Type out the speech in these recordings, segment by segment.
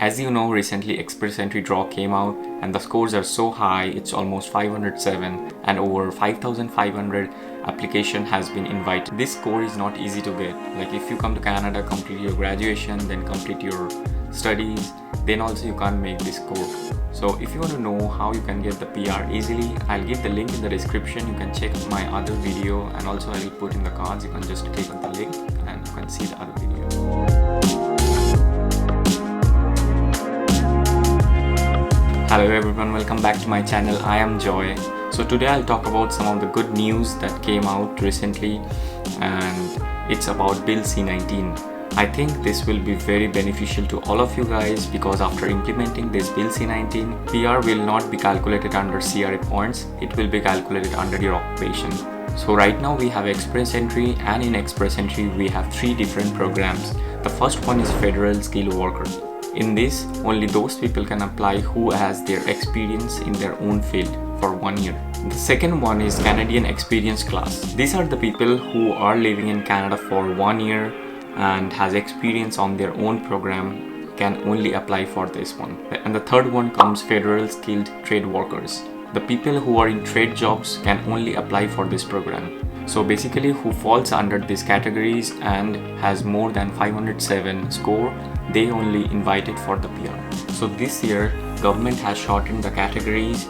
As you know, recently express entry draw came out and the scores are so high, it's almost 507 and over 5500 application has been invited. This score is not easy to get. Like if you come to Canada, complete your graduation, then complete your studies, then also you can't make this score. So if you want to know how you can get the PR easily, I'll give the link in the description. You can check my other video and also I will put in the cards. You can just click on the link and you can see the other video. Hello everyone, welcome back to my channel. I am Joy. So today I'll talk about some of the good news that came out recently, and it's about Bill C-19. I think this will be very beneficial to all of you guys because after implementing this Bill C-19, PR will not be calculated under CRA points, it will be calculated under your occupation. So right now we have express entry, and in express entry we have three different programs. The first one is federal skilled worker. In this, only those people can apply who has their experience in their own field for 1 year. The second one is Canadian experience class. These are the people who are living in Canada for 1 year and has experience on their own program can only apply for this one. And the third one comes federal skilled trade workers. The people who are in trade jobs can only apply for this program. So basically who falls under these categories and has more than 507 score, they only invited for the PR. So this year government has shortened the categories.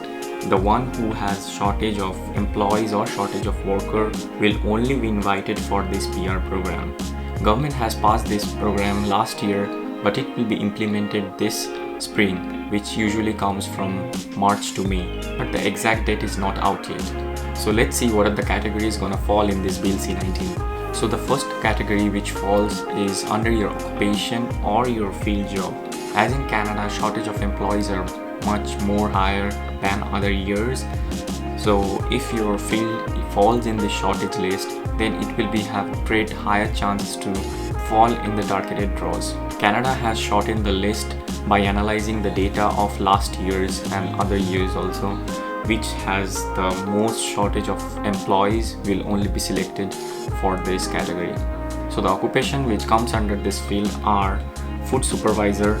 The one who has shortage of employees or shortage of worker will only be invited for this PR program. Government has passed this program last year, but it will be implemented this spring, which usually comes from March to May, but the exact date is not out yet. So let's see what are the categories gonna fall in this Bill C-19. So the first category which falls is under your occupation or your field job. As in Canada, shortage of employees are much more higher than other years. So if your field falls in the shortage list, then it will have great higher chances to fall in the targeted draws. Canada has shortened the list by analyzing the data of last years and other years also, which has the most shortage of employees will only be selected for this category. So the occupation which comes under this field are food supervisor,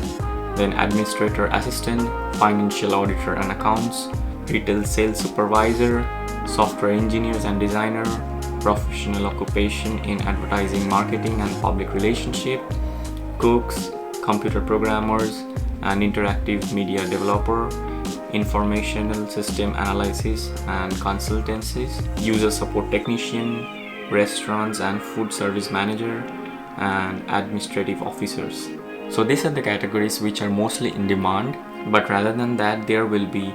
then administrator assistant, financial auditor and accounts, retail sales supervisor, software engineers and designer, professional occupation in advertising, marketing and public relationship, cooks, computer programmers and interactive media developer, informational system analysis and consultancies, user support technician, restaurants and food service manager, and administrative officers. So these are the categories which are mostly in demand, but rather than that there will be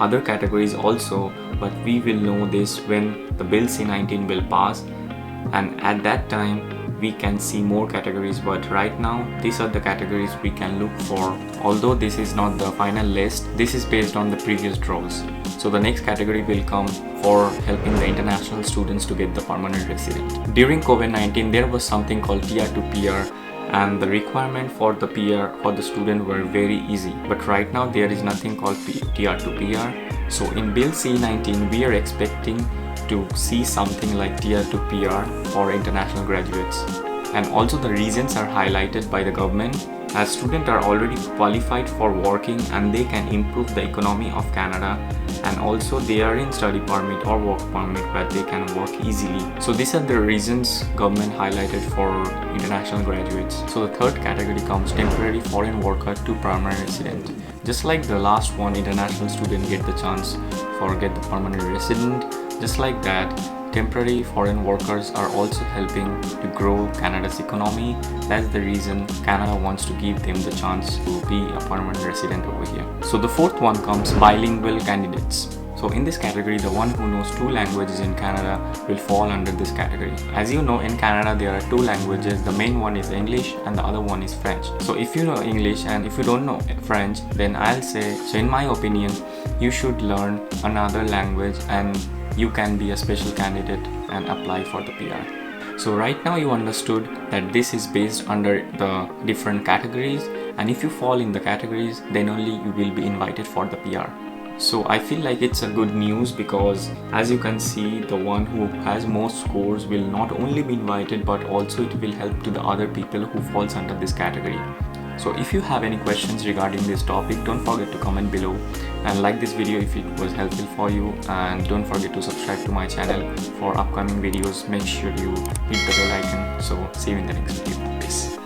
other categories also, but we will know this when the Bill C-19 will pass, and at that time we can see more categories. But right now these are the categories we can look for. Although this is not the final list, this is based on the previous draws. So the next category will come for helping the international students to get the permanent resident. During COVID-19 there was something called TR to PR, and the requirement for the PR for the student were very easy, but right now there is nothing called TR to PR. So in Bill C-19 we are expecting to see something like TR to PR for international graduates, and also the reasons are highlighted by the government, as students are already qualified for working and they can improve the economy of Canada, and also they are in study permit or work permit where they can work easily. So these are the reasons government highlighted for international graduates. So the third category comes temporary foreign worker to permanent resident. Just like the last one, international student get the chance for get the permanent resident, just like that temporary foreign workers are also helping to grow Canada's economy. That's the reason Canada wants to give them the chance to be a permanent resident over here. So the fourth one comes bilingual candidates. So in this category, the one who knows 2 languages in Canada will fall under this category. As you know, in Canada there are 2 languages. The main one is English and the other one is French. So if you know English and if you don't know French, then I'll say, so in my opinion, you should learn another language and you can be a special candidate and apply for the PR. So right now you understood that this is based under the different categories, and if you fall in the categories, then only you will be invited for the PR. So I feel like it's a good news because as you can see, the one who has most scores will not only be invited, but also it will help to the other people who falls under this category. So if you have any questions regarding this topic, don't forget to comment below and like this video if it was helpful for you, and don't forget to subscribe to my channel for upcoming videos. Make sure you hit the bell icon. So see you in the next video. Peace.